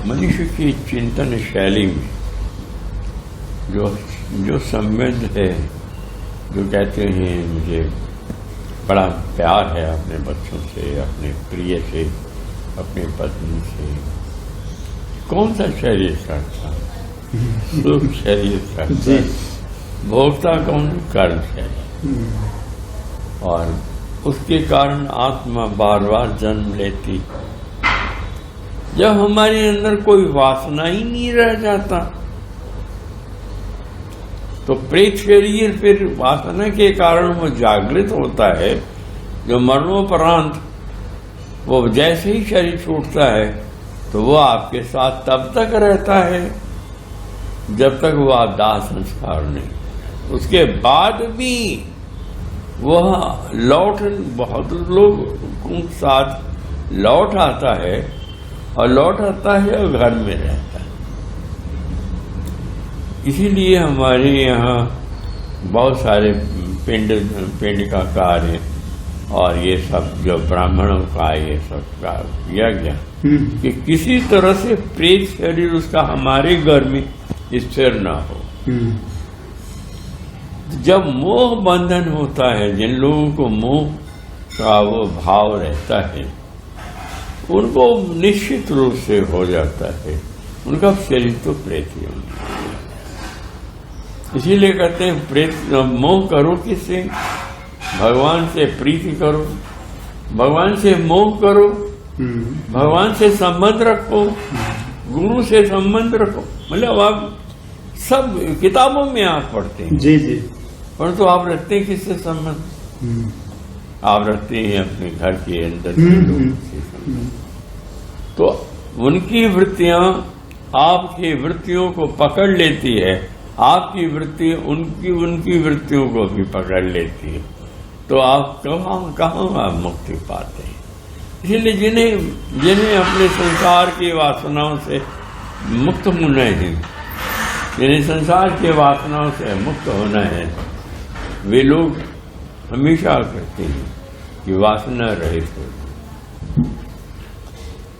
मनुष्य की चिंतन शैली में जो संबंध है, जो कहते हैं मुझे बड़ा प्यार है अपने बच्चों से, अपने प्रिय से, अपने पत्नी से, कौन सा शरीर करता, सुख शरीर करता, भोगता कौन, कर्म शरीर। और उसके कारण आत्मा बार बार जन्म लेती। जब हमारे अंदर कोई वासना ही नहीं रह जाता तो प्रेत शरीर फिर वासना के कारण वो जागृत होता है। जो मरणोपरांत वो जैसे ही शरीर छूटता है तो वो आपके साथ तब तक रहता है जब तक वो दाह संस्कार नहीं। उसके बाद भी वह लौट, बहुत लोग के साथ लौट आता है और लौट आता है और घर में रहता है। इसीलिए हमारे यहाँ बहुत सारे पिंड का कार्य और ये सब जो ब्राह्मणों का ये सब का किया गया कि किसी तरह से प्रेत शरीर उसका हमारे घर में स्थिर न हो। जब मोह बंधन होता है, जिन लोगों को मोह का वो भाव रहता है उनको निश्चित रूप से हो जाता है, उनका शरीर तो प्रेत ही होगा। इसीलिए कहते हैं प्रेत मोह करो किससे, भगवान से प्रीति करो, भगवान से मोह करो, भगवान से संबंध रखो, गुरु से संबंध रखो। मतलब आप सब किताबों में आप पढ़ते हैं जी जी, परंतु आप रखते हैं किससे संबंध, आप रखते हैं अपने घर के अंदर के लोगों से संबंध। तो उनकी वृत्तियां आपकी वृत्तियों को पकड़ लेती है, आपकी वृत्ति उनकी वृत्तियों को भी पकड़ लेती है। तो आप कहाँ आप मुक्ति पाते हैं। इसलिए जिन्हें अपने संसार की वासनाओं से मुक्त होना है, जिन्हें संसार की वासनाओं से मुक्त होना है, वे लोग हमेशा कहते हैं कि वासना रहित हो।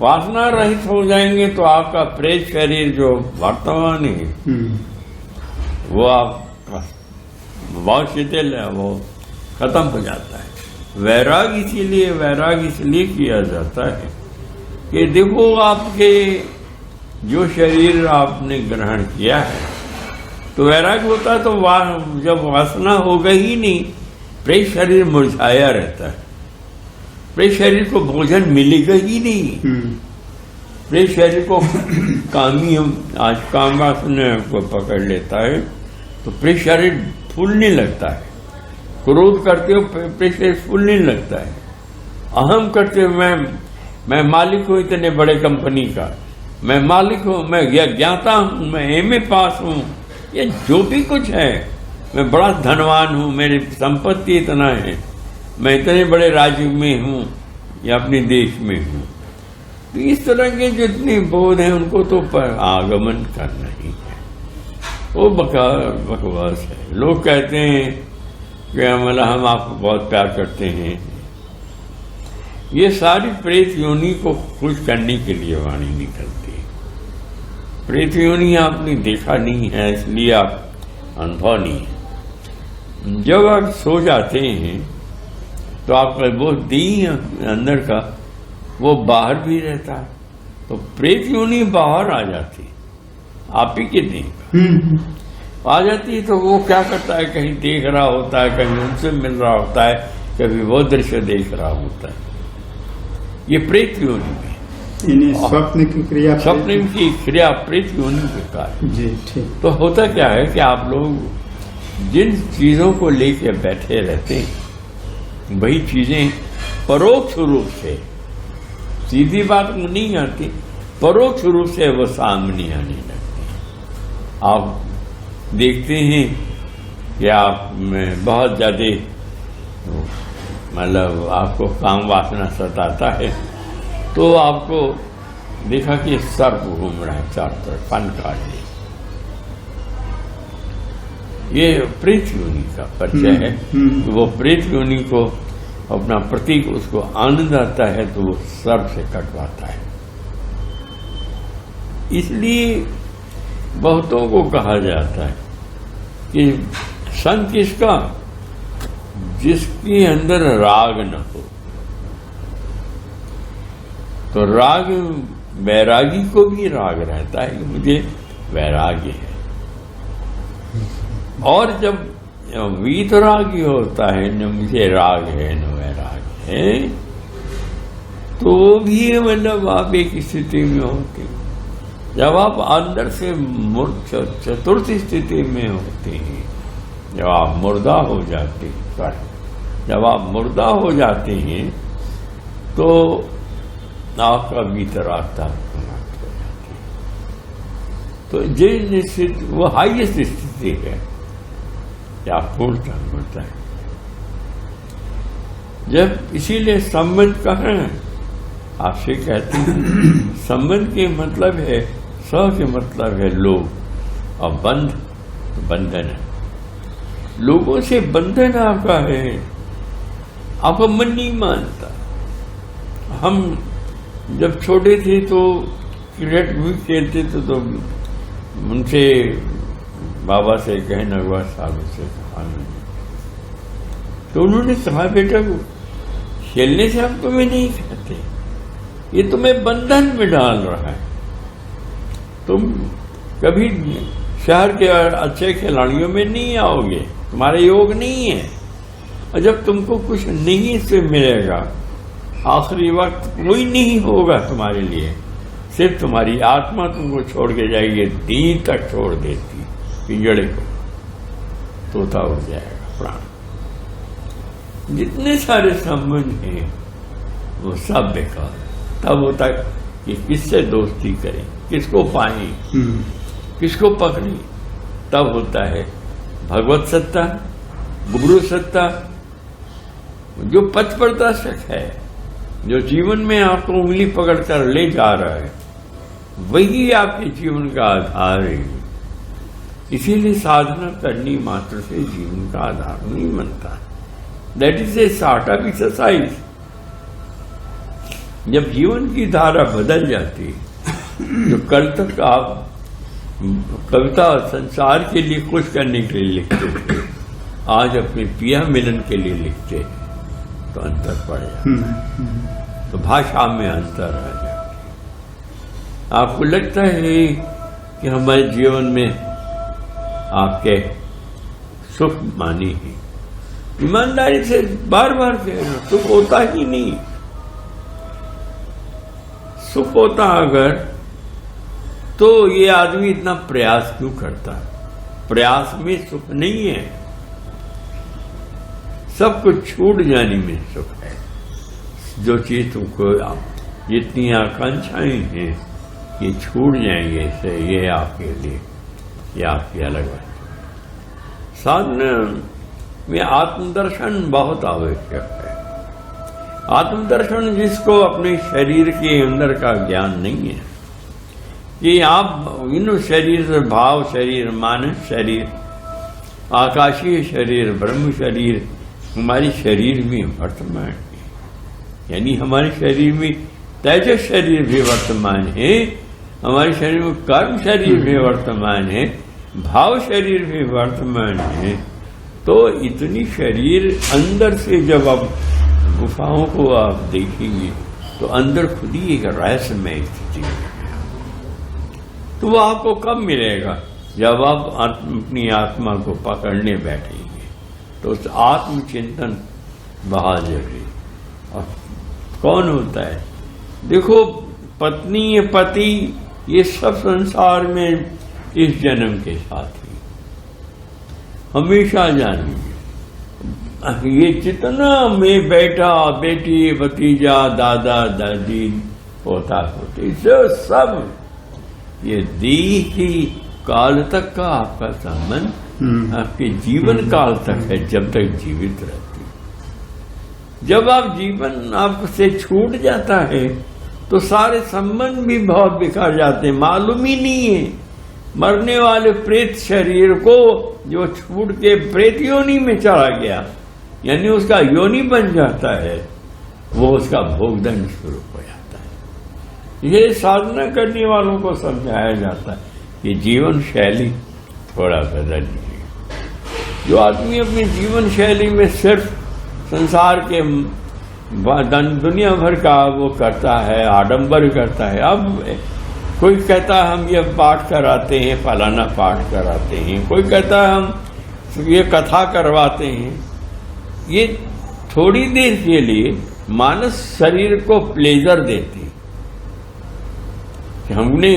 वासना रहित हो जाएंगे तो आपका प्रेत शरीर जो वर्तमान है वो आपका बहुत शिथिल है, वो खत्म हो जाता है। वैराग इसलिए किया जाता है कि देखो आपके जो शरीर आपने ग्रहण किया है तो वैराग होता है। तो जब वासना हो गई ही नहीं, प्रेत शरीर मुरझाया रहता है, प्रेत शरीर को भोजन मिलेगा ही नहीं। प्रेत शरीर को आज काम वासना को पकड़ लेता है तो प्रेत शरीर फूलने लगता है। क्रोध करते हो प्रेत शरीर फूलने लगता है। अहम करते हो मैं मालिक हूं इतने बड़े कंपनी का, मैं मालिक हूं, मैं ज्ञाता हूं, मैं एमए पास हूं, ये जो भी कुछ है, मैं बड़ा धनवान हूं, मेरी संपत्ति इतना है, मैं इतने बड़े राज्य में हूं या अपने देश में हूं। तो इस तरह के जितने बोध हैं उनको तो आगमन करना ही है। वो बकवास है। लोग कहते हैं कि मतलब हम आपको बहुत प्यार करते हैं। ये सारी प्रेत योनि को खुश करने के लिए वाणी निकलती है। प्रेत योनि आपने देखा नहीं है इसलिए आप अनुभव नहीं है। जब आप सो जाते हैं तो आपका वो देह अंदर का वो बाहर भी रहता है, तो प्रेत योनि बाहर आ जाती, आप ही के देह आ जाती है। तो वो क्या करता है, कहीं देख रहा होता है, कहीं उनसे मिल रहा होता है, कभी वो दृश्य देख रहा होता है। ये प्रेत योनि में स्वप्न की क्रिया प्रेत योनि के कारण जी ठीक। तो होता क्या है कि आप लोग जिन चीजों को लेकर बैठे रहते हैं वही चीजें परोक्ष रूप से, सीधी बात नहीं आती, परोक्ष रूप से वो सामने आने लगती है। आप देखते हैं कि आप में बहुत ज्यादा मतलब आपको काम वासना सताता है तो आपको देखा कि सर्प घूम रहा है चारों तरफ, फन काट लिया। ये प्रेत योनि का परिचय है। तो वो प्रेत योनि को अपना प्रतीक, उसको आनंद आता है तो वो सर्प से कटवाता है। इसलिए बहुतों को कहा जाता है कि संत किसका, जिसके अंदर राग न हो। तो राग, वैरागी को भी राग रहता है कि मुझे वैराग्य है। और जब वीतरागी होता है, न मुझे राग है न वैराग है, तो भी मतलब आप एक स्थिति में होते हैं। जब आप अंदर से चतुर्थ स्थिति में होते हैं, जब आप मुर्दा हो जाते हैं, जब आप मुर्दा हो जाते हैं तो आपका वीतरागता समाप्त हो जाती है। तो ये निश्चित वो हाईएस्ट स्थिति है, या पूर्णता होता है। जब इसीलिए संबंध कहाँ है, आपसे कहते हैं संबंध के मतलब है, स के मतलब है लोग, और बंध बंधन है। लोगों से बंधन आपका है, आपका मन नहीं मानता। हम जब छोटे थे तो क्रिकेट भी खेलते थे, तो उनसे बाबा से कहना हुआ, साहब से कहा, तो उन्होंने कहा बेटा खेलने से हम तुम्हें नहीं कहते, ये तुम्हें बंधन में डाल रहा है। तुम कभी शहर के अच्छे खिलाड़ियों में नहीं आओगे, तुम्हारा योग नहीं है। और जब तुमको कुछ नहीं से मिलेगा, आखिरी वक्त कोई नहीं होगा तुम्हारे लिए, सिर्फ तुम्हारी आत्मा तुमको छोड़ के जाएगी, दी तक छोड़ देती पिंजड़े को, तोता उड़ जाएगा प्राण। जितने सारे संबंध हैं वो सब बेकार। तब होता है कि किससे दोस्ती करें, किसको पाएं, किसको पकड़ें। तब होता है भगवत सत्ता, गुरु सत्ता, जो पथ प्रदर्शक है, जो जीवन में आपको उंगली पकड़कर ले जा रहा है, वही आपके जीवन का आधार है। इसीलिए साधना करनी मात्र से जीवन का आधार नहीं बनता। That is a sort of exercise. जब जीवन की धारा बदल जाती है, तो कल तक आप कविता और संसार के लिए खुश करने के लिए लिखते थे, आज अपने पिया मिलन के लिए लिखते हैं, तो अंतर पड़ जाता है। तो भाषा में अंतर आ जाता है। आपको लगता है कि हमारे जीवन में आपके सुख मानी है, ईमानदारी से बार बार कहना, सुख होता ही नहीं। सुख होता अगर तो ये आदमी इतना प्रयास क्यों करता है? प्रयास में सुख नहीं है, सब कुछ छूट जाने में सुख है। जो चीज तुमको जितनी आकांक्षाएं हैं ये छूट जाएंगे, इससे ये आपके लिए, ये आपकी अलग बात है। साधना में आत्मदर्शन बहुत आवश्यक है। आत्मदर्शन जिसको अपने शरीर के अंदर का ज्ञान नहीं है, कि आप इन शरीर, भाव शरीर, मानस शरीर, आकाशीय शरीर, ब्रह्म शरीर, हमारे शरीर में वर्तमान है। यानी हमारे शरीर में तेजस शरीर भी वर्तमान है, हमारे शरीर में कर्म शरीर भी वर्तमान है, भाव शरीर भी वर्तमान है। तो इतनी शरीर अंदर से जब आप गुफाओं को आप देखेंगे तो अंदर खुद ही एक रहस्यमय स्थिति है। तो वो आपको कब मिलेगा? जब आप अपनी आत्मा को पकड़ने बैठेंगे, तो उस आत्मचिंतन बहुत जरूरी। और कौन होता है? देखो, पत्नी पति ये सब संसार में इस जन्म के साथ ही हमेशा जानेंगे। ये जितना में बेटा, बेटी, भतीजा, दादा, दादी, पोता, पोती, जो सब ये दी ही काल तक का आपका संबंध आपके जीवन काल तक है, जब तक जीवित रहती। जब आप जीवन आपसे छूट जाता है तो सारे संबंध भी बहुत बिखर जाते हैं, मालूम ही नहीं है। मरने वाले प्रेत शरीर को जो छूट के प्रेत योनि में चला गया, यानी उसका योनि बन जाता है, वो उसका भोगदंड शुरू हो जाता है। ये साधना करने वालों को समझाया जाता है कि जीवन शैली थोड़ा बदल लीजिए। जो आदमी अपनी जीवन शैली में सिर्फ संसार के दुनिया भर का वो करता है, आडंबर करता है। अब कोई कहता है हम ये पाठ कराते हैं, फलाना पाठ कराते हैं, कोई कहता है हम ये कथा करवाते हैं। ये थोड़ी देर के लिए मानस शरीर को प्लेजर देते हैं कि हमने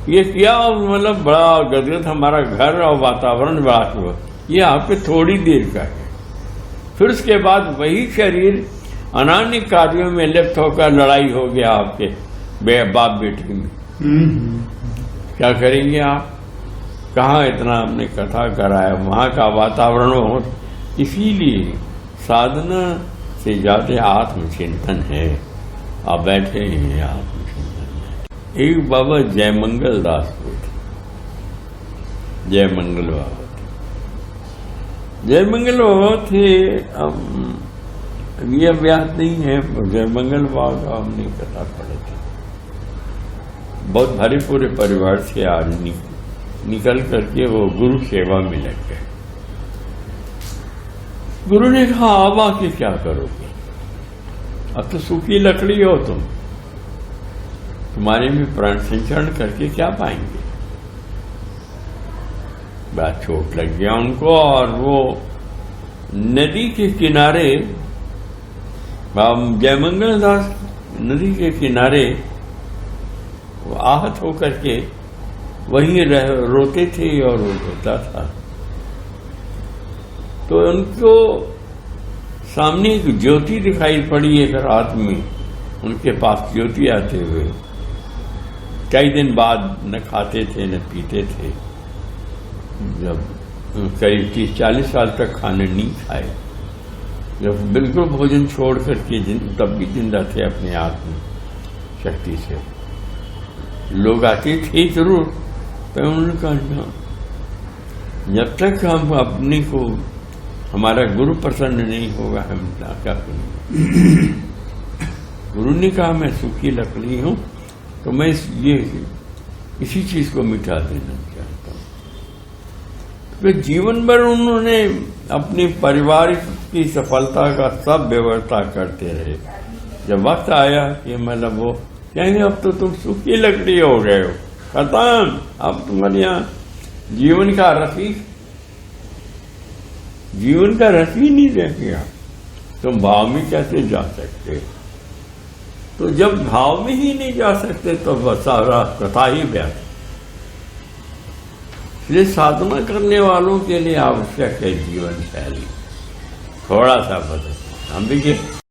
ये किया, मतलब बड़ा गदगद हमारा घर और वातावरण बड़ा हुआ। ये आपके थोड़ी देर का है, फिर उसके बाद वही शरीर अनान्य कार्यों में लिप्त होकर लड़ाई हो गया आपके बाप बेटी में। क्या करेंगे आप? कहाँ इतना हमने कथा कराया, वहां का वातावरण हो। इसीलिए साधना से ज्यादा आत्मचिंतन है। आप बैठे हैं आत्मचिंतन में। एक बाबा जयमंगल दास को थे, जयमंगल बाबा थे। जयमंगल बाबा थे, ये अभ्यास नहीं है, जयमंगल बाबा का हमने कथा पढ़े थे। बहुत भारी पूरे परिवार से आज निकल करके वो गुरु सेवा में लग गए। गुरु ने कहा अब आके क्या करोगे? अब तो सूखी लकड़ी हो तुम, तुम्हारे में प्राण संचरण करके क्या पाएंगे? बड़ा चोट लग गया उनको, और वो नदी के किनारे, जयमंगल दास नदी के किनारे वो आहत होकर के वहीं रोते थे और वो रोता था। तो उनको सामने एक ज्योति दिखाई पड़ी एक रात में, उनके पास ज्योति आते हुए। कई दिन बाद न खाते थे न पीते थे, जब करीब 30-40 साल तक खाने नहीं खाए, जब बिल्कुल भोजन छोड़ करके तब भी जिंदा थे अपने आत्म शक्ति से। लोग आते थे जरूर, पर उन्होंने कहा जब तक हम अपने को हमारा गुरु प्रसन्न नहीं होगा हम क्या करेंगे। गुरु ने कहा मैं सूखी लकड़ी हूं, तो मैं इसी चीज को मिटा देना चाहता हूं। तो जीवन भर उन्होंने अपने परिवार की सफलता का सब व्यवस्था करते रहे। जब वक्त आया कि मतलब वो कहेंगे अब तो तुम सूखी लकड़ी हो गए हो, खत्म, अब तुम्हारे यहाँ जीवन का रस ही नहीं रह गया, तुम भाव में कैसे जा सकते? तो जब भाव में ही नहीं जा सकते तो सारा कथा ही व्यर्थ। इसलिए साधना करने वालों के लिए आवश्यक है जीवन शैली थोड़ा सा बदल। हम भी